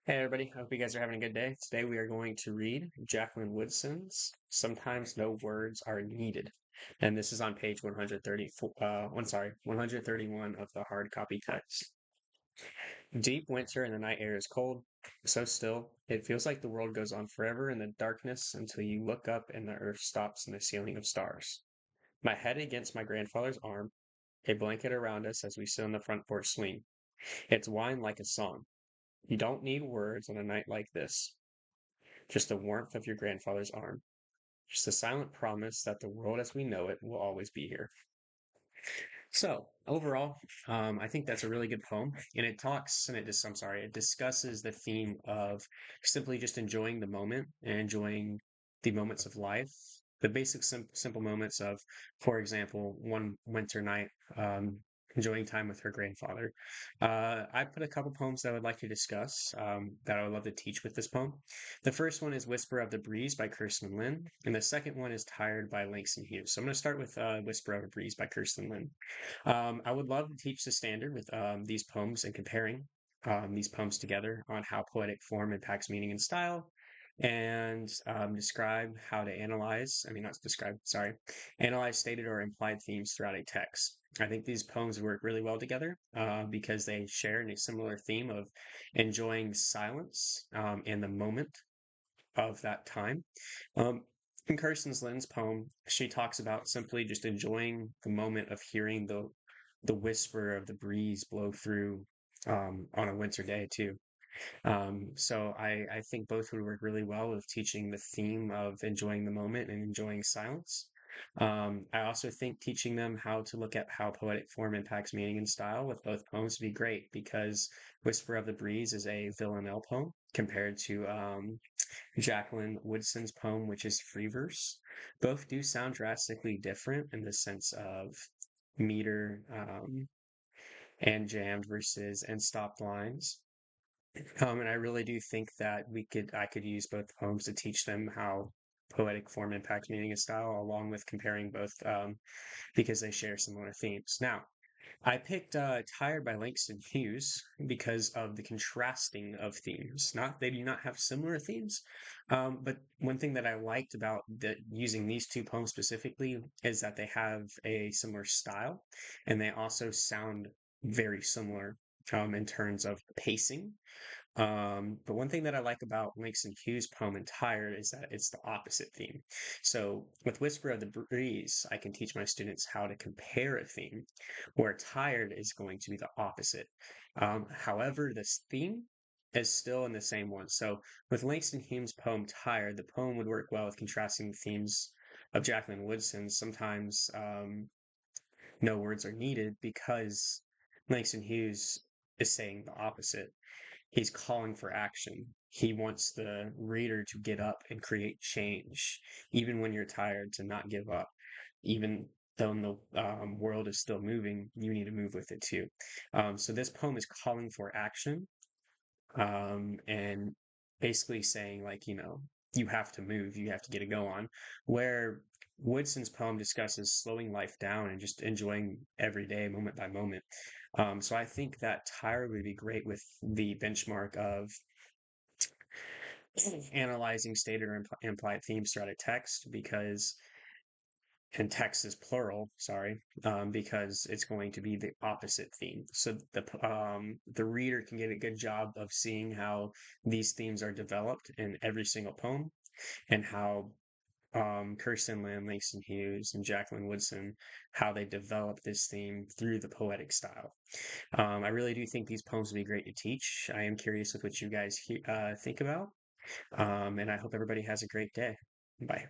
Hey everybody, I hope you guys are having a good day. Today we are going to read Jacqueline Woodson's Sometimes No Words Are Needed. And this is on page 134, 131 of the hard copy text. Deep winter and the night air is cold, so still. It feels like the world goes on forever in the darkness until you look up and the earth stops in a ceiling of stars. My head against my grandfather's arm, a blanket around us as we sit on the front porch swing. It's wine like a song. You don't need words on a night like this. Just the warmth of your grandfather's arm. Just a silent promise that the world as we know it will always be here. So overall, I think that's a really good poem, and it talks and it discusses the theme of simply just enjoying the moment and enjoying the moments of life, the basic simple moments of, for example, one winter night, enjoying time with her grandfather. I put a couple poems that I would like to discuss that I would love to teach with this poem. The first one is Whisper of the Breeze by Kirsten Lynn, and the second one is Tired by Langston Hughes. So I'm going to start with Whisper of a Breeze by Kirsten Lynn. I would love to teach the standard with these poems and comparing these poems together on how poetic form impacts meaning and style, and describe how to analyze stated or implied themes throughout a text. I think these poems work really well together because they share a similar theme of enjoying silence and the moment of that time. Um, in Kirsten Lynn's poem, she talks about simply just enjoying the moment of hearing the whisper of the breeze blow through on a winter day too. So I think both would work really well with teaching the theme of enjoying the moment and enjoying silence. I also think teaching them how to look at how poetic form impacts meaning and style with both poems would be great because Whisper of the Breeze is a villanelle poem compared to Jacqueline Woodson's poem, which is free verse. Both do sound drastically different in the sense of meter and jammed verses and stopped lines. And I really do think that I could use both poems to teach them how poetic form impacts meaning and style, along with comparing both because they share similar themes. Now, I picked Tired by Langston Hughes because of the contrasting of themes. Not they do not have similar themes, but one thing that I liked about using these two poems specifically is that they have a similar style, and they also sound very similar in terms of pacing. But one thing that I like about Langston Hughes' poem and Tired is that it's the opposite theme. So with Whisper of the Breeze, I can teach my students how to compare a theme, where Tired is going to be the opposite. However, this theme is still in the same one. So with Langston Hughes' poem Tired, the poem would work well with contrasting the themes of Jacqueline Woodson's. Sometimes no words are needed because Langston Hughes is saying the opposite. He's calling for action. He wants the reader to get up and create change, even when you're tired, to not give up. Even though the world is still moving, you need to move with it too. So this poem is calling for action and basically saying, like, you have to move, you have to get a go on. Where Woodson's poem discusses slowing life down and just enjoying every day, moment by moment. So I think that Tyra would be great with the benchmark of analyzing stated or implied themes throughout a text because, and text is plural, sorry, because it's going to be the opposite theme. So the reader can get a good job of seeing how these themes are developed in every single poem and how Kirsten Lynn, Langston Hughes, and Jacqueline Woodson, how they develop this theme through the poetic style. I really do think these poems would be great to teach. I am curious with what you guys think about, and I hope everybody has a great day. Bye.